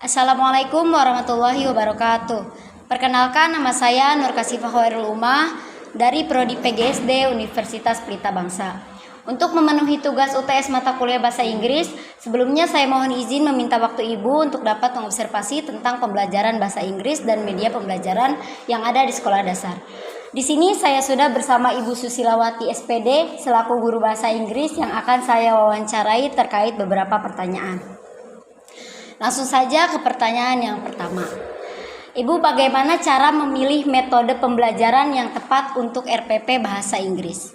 Assalamualaikum warahmatullahi wabarakatuh. Perkenalkan, nama saya Nur Kasifah Khairul Umah dari Prodi PGSD Universitas Pelita Bangsa. Untuk memenuhi tugas UTS mata kuliah Bahasa Inggris, sebelumnya saya mohon izin meminta waktu Ibu untuk dapat mengobservasi tentang pembelajaran Bahasa Inggris dan media pembelajaran yang ada di sekolah dasar. Di sini saya sudah bersama Ibu Susilawati SPD selaku guru Bahasa Inggris yang akan saya wawancarai terkait beberapa pertanyaan. Langsung saja ke pertanyaan yang pertama. Ibu, bagaimana cara memilih metode pembelajaran yang tepat untuk RPP Bahasa Inggris?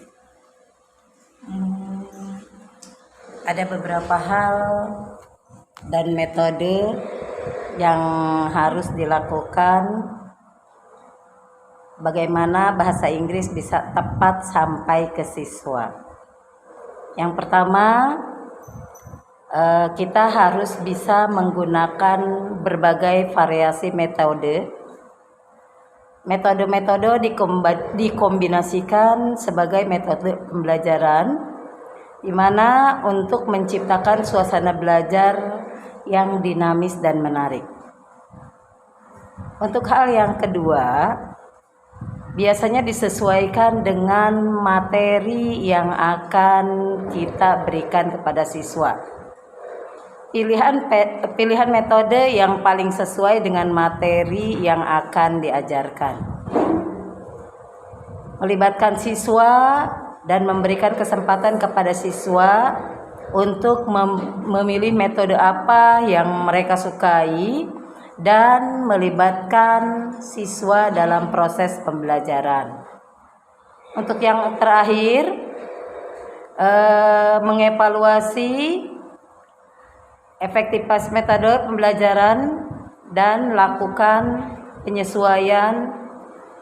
Ada beberapa hal dan metode yang harus dilakukan bagaimana bahasa Inggris bisa tepat sampai ke siswa. Yang pertama, kita harus bisa menggunakan berbagai variasi metode. Metode-metode dikombinasikan sebagai metode pembelajaran, di mana untuk menciptakan suasana belajar yang dinamis dan menarik. Untuk hal yang kedua, biasanya disesuaikan dengan materi yang akan kita berikan kepada siswa. Pilihan metode yang paling sesuai dengan materi yang akan diajarkan. Melibatkan siswa dan memberikan kesempatan kepada siswa untuk memilih metode apa yang mereka sukai dan melibatkan siswa dalam proses pembelajaran. Untuk yang terakhir, mengevaluasi efektivitas metode pembelajaran dan lakukan penyesuaian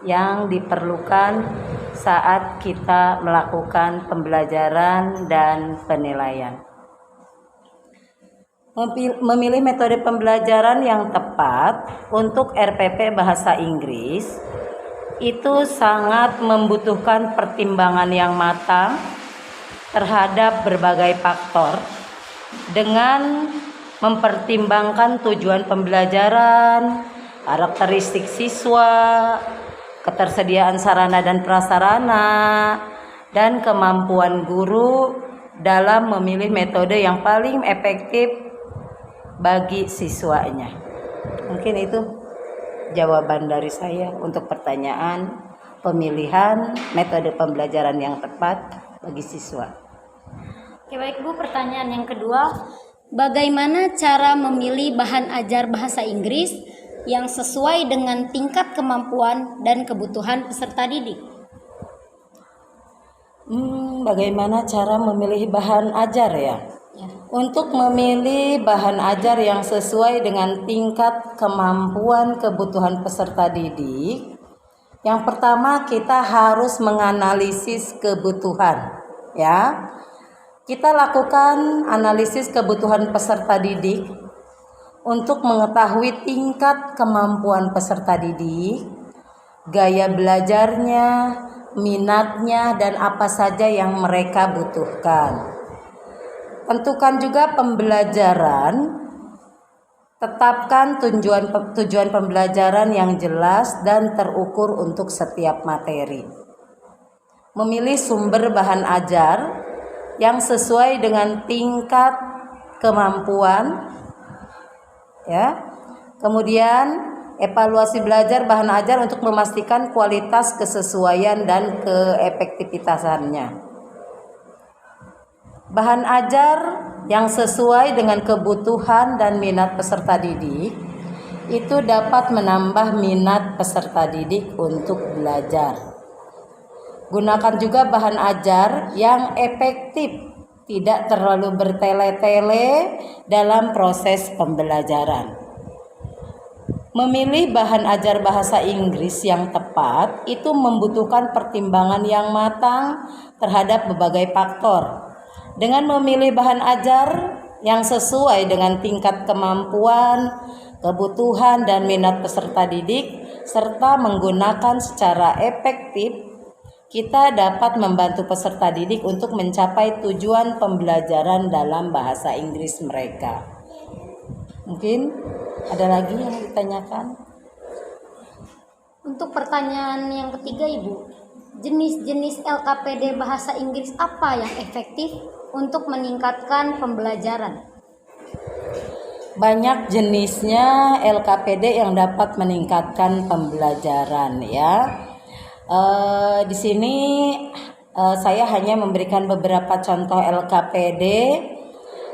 yang diperlukan saat kita melakukan pembelajaran dan penilaian. Memilih metode pembelajaran yang tepat untuk RPP Bahasa Inggris itu sangat membutuhkan pertimbangan yang matang terhadap berbagai faktor dengan mempertimbangkan tujuan pembelajaran, karakteristik siswa, ketersediaan sarana dan prasarana, dan kemampuan guru dalam memilih metode yang paling efektif bagi siswanya. Mungkin itu jawaban dari saya untuk pertanyaan pemilihan metode pembelajaran yang tepat bagi siswa. Oke, baik Bu, pertanyaan yang kedua. Bagaimana cara memilih bahan ajar bahasa Inggris yang sesuai dengan tingkat kemampuan dan kebutuhan peserta didik? Bagaimana cara memilih bahan ajar ya? Untuk memilih bahan ajar yang sesuai dengan tingkat kemampuan kebutuhan peserta didik, yang pertama kita harus menganalisis kebutuhan, ya. Kita lakukan analisis kebutuhan peserta didik untuk mengetahui tingkat kemampuan peserta didik, gaya belajarnya, minatnya, dan apa saja yang mereka butuhkan. Tentukan juga pembelajaran, tetapkan tujuan pembelajaran yang jelas dan terukur untuk setiap materi. Memilih sumber bahan ajar yang sesuai dengan tingkat kemampuan, ya. Kemudian evaluasi belajar bahan ajar untuk memastikan kualitas, kesesuaian, dan keefektivitasannya. Bahan ajar yang sesuai dengan kebutuhan dan minat peserta didik itu dapat menambah minat peserta didik untuk belajar. Gunakan juga bahan ajar yang efektif, tidak terlalu bertele-tele dalam proses pembelajaran. Memilih bahan ajar bahasa Inggris yang tepat itu membutuhkan pertimbangan yang matang terhadap berbagai faktor. Dengan memilih bahan ajar yang sesuai dengan tingkat kemampuan, kebutuhan, dan minat peserta didik, serta menggunakan secara efektif, kita dapat membantu peserta didik untuk mencapai tujuan pembelajaran dalam bahasa Inggris mereka. Mungkin ada lagi yang ditanyakan? Untuk pertanyaan yang ketiga, Ibu, jenis-jenis LKPD bahasa Inggris apa yang efektif untuk meningkatkan pembelajaran? Banyak jenisnya LKPD yang dapat meningkatkan pembelajaran ya. Di sini saya hanya memberikan beberapa contoh LKPD.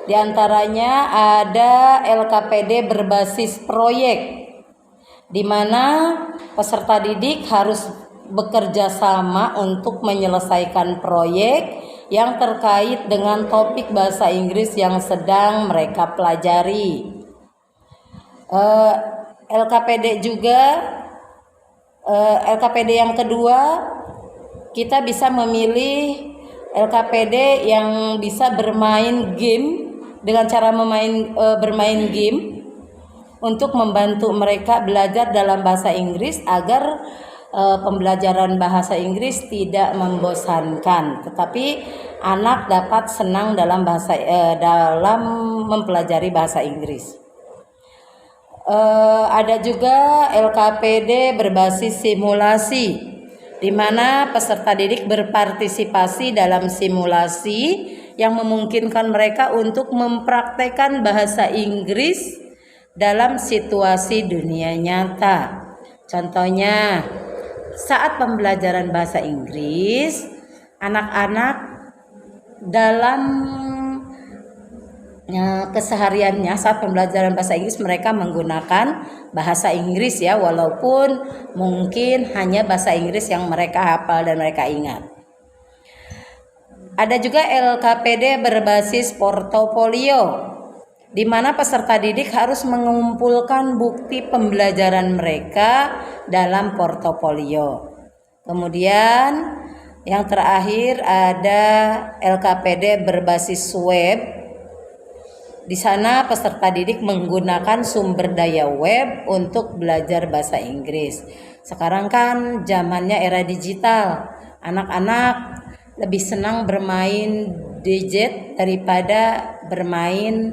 Di antaranya ada LKPD berbasis proyek, di mana peserta didik harus bekerja sama untuk menyelesaikan proyek yang terkait dengan topik bahasa Inggris yang sedang mereka pelajari. LKPD juga, LKPD yang kedua, kita bisa memilih LKPD yang bisa bermain game, dengan cara bermain game untuk membantu mereka belajar dalam bahasa Inggris agar pembelajaran bahasa Inggris tidak membosankan, tetapi anak dapat senang dalam mempelajari bahasa Inggris. Ada juga LKPD berbasis simulasi, di mana peserta didik berpartisipasi dalam simulasi yang memungkinkan mereka untuk mempraktekkan bahasa Inggris dalam situasi dunia nyata. Contohnya, saat pembelajaran bahasa Inggris, anak-anak dalam kesehariannya saat pembelajaran bahasa Inggris mereka menggunakan bahasa Inggris ya, walaupun mungkin hanya bahasa Inggris yang mereka hafal dan mereka ingat. Ada juga LKPD berbasis portofolio, di mana peserta didik harus mengumpulkan bukti pembelajaran mereka dalam portofolio. Kemudian yang terakhir ada LKPD berbasis web. Di sana peserta didik menggunakan sumber daya web untuk belajar bahasa Inggris. Sekarang kan zamannya era digital. Anak-anak lebih senang bermain gadget daripada bermain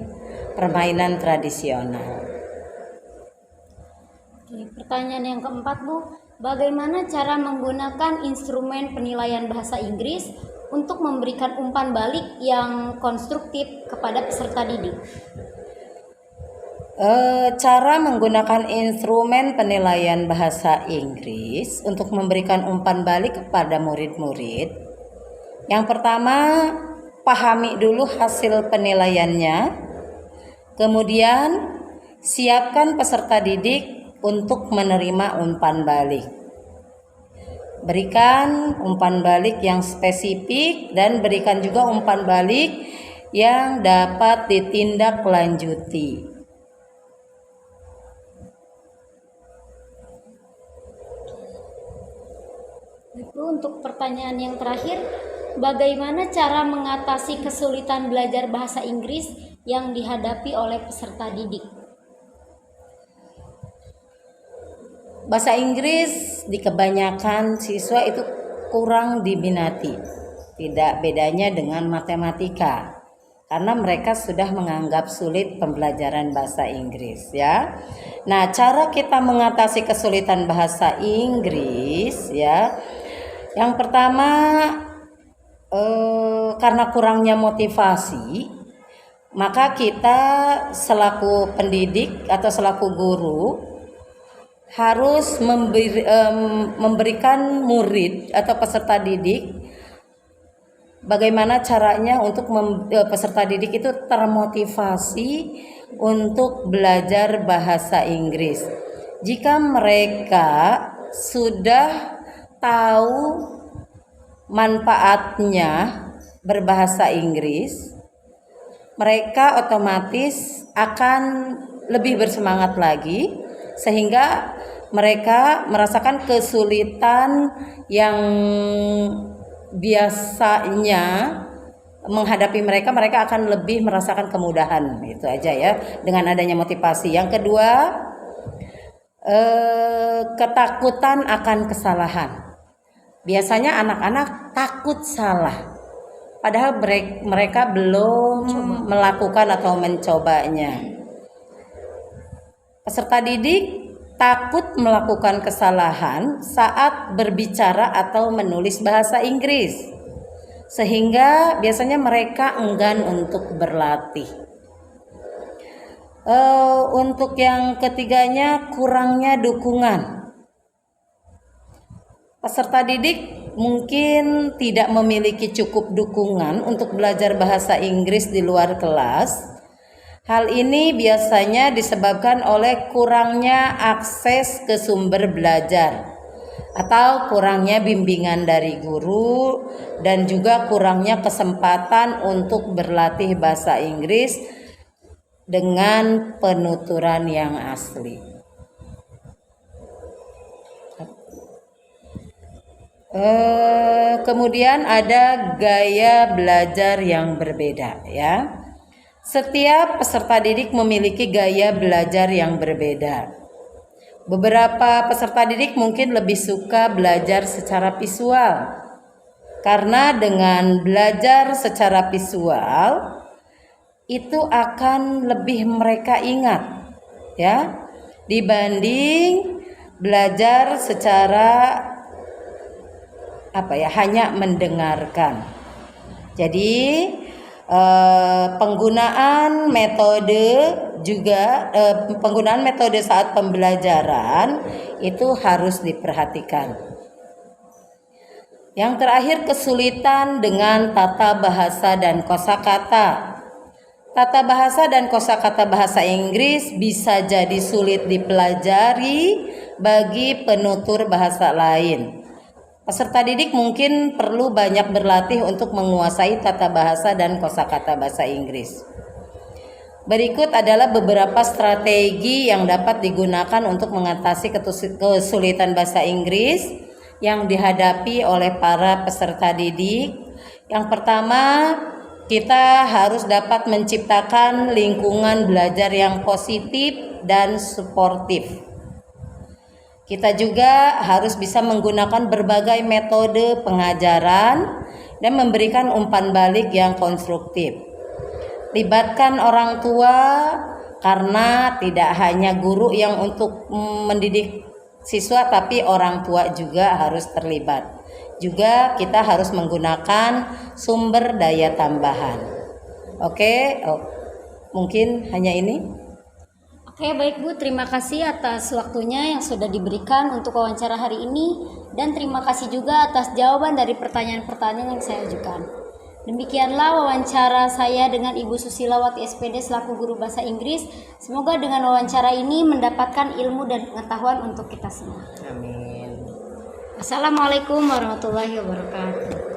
permainan tradisional. Oke, pertanyaan yang keempat, Bu, bagaimana cara menggunakan instrumen penilaian bahasa Inggris untuk memberikan umpan balik yang konstruktif kepada peserta didik? Cara menggunakan instrumen penilaian bahasa Inggris untuk memberikan umpan balik kepada murid-murid. Yang pertama, pahami dulu hasil penilaiannya. Kemudian, siapkan peserta didik untuk menerima umpan balik. Berikan umpan balik yang spesifik dan berikan juga umpan balik yang dapat ditindaklanjuti. Untuk pertanyaan yang terakhir, bagaimana cara mengatasi kesulitan belajar bahasa Inggris yang dihadapi oleh peserta didik? Bahasa Inggris di kebanyakan siswa itu kurang diminati. Tidak bedanya dengan matematika, karena mereka sudah menganggap sulit pembelajaran bahasa Inggris ya. Nah, cara kita mengatasi kesulitan bahasa Inggris ya, yang pertama karena kurangnya motivasi, maka kita selaku pendidik atau selaku guru harus memberikan murid atau peserta didik bagaimana caranya untuk peserta didik itu termotivasi untuk belajar bahasa Inggris. Jika mereka sudah tahu manfaatnya berbahasa Inggris, mereka otomatis akan lebih bersemangat lagi, sehingga mereka merasakan kesulitan yang biasanya menghadapi mereka akan lebih merasakan kemudahan. Itu aja ya, dengan adanya motivasi. Yang kedua, ketakutan akan kesalahan. Biasanya anak-anak takut salah, padahal mereka belum melakukan atau mencobanya. Peserta didik takut melakukan kesalahan saat berbicara atau menulis bahasa Inggris, sehingga biasanya mereka enggan untuk berlatih. Untuk yang ketiganya, kurangnya dukungan. Peserta didik mungkin tidak memiliki cukup dukungan untuk belajar bahasa Inggris di luar kelas. Hal ini biasanya disebabkan oleh kurangnya akses ke sumber belajar atau kurangnya bimbingan dari guru, dan juga kurangnya kesempatan untuk berlatih bahasa Inggris dengan penuturan yang asli. Kemudian ada gaya belajar yang berbeda, ya. Setiap peserta didik memiliki gaya belajar yang berbeda. Beberapa peserta didik mungkin lebih suka belajar secara visual, karena dengan belajar secara visual itu akan lebih mereka ingat, ya, dibanding belajar secara hanya mendengarkan. Jadi penggunaan metode saat pembelajaran itu harus diperhatikan. Yang terakhir, kesulitan dengan tata bahasa dan kosakata. Tata bahasa dan kosakata bahasa Inggris bisa jadi sulit dipelajari bagi penutur bahasa lain. Peserta didik mungkin perlu banyak berlatih untuk menguasai tata bahasa dan kosakata bahasa Inggris. Berikut adalah beberapa strategi yang dapat digunakan untuk mengatasi kesulitan bahasa Inggris yang dihadapi oleh para peserta didik. Yang pertama, kita harus dapat menciptakan lingkungan belajar yang positif dan suportif. Kita juga harus bisa menggunakan berbagai metode pengajaran dan memberikan umpan balik yang konstruktif. Libatkan orang tua, karena tidak hanya guru yang untuk mendidik siswa, tapi orang tua juga harus terlibat. Juga kita harus menggunakan sumber daya tambahan. Mungkin hanya ini. Oke, baik Bu, terima kasih atas waktunya yang sudah diberikan untuk wawancara hari ini, dan terima kasih juga atas jawaban dari pertanyaan-pertanyaan yang saya ajukan. Demikianlah wawancara saya dengan Ibu Susilawati SPD selaku guru bahasa Inggris. Semoga dengan wawancara ini mendapatkan ilmu dan pengetahuan untuk kita semua. Amin. Assalamualaikum warahmatullahi wabarakatuh.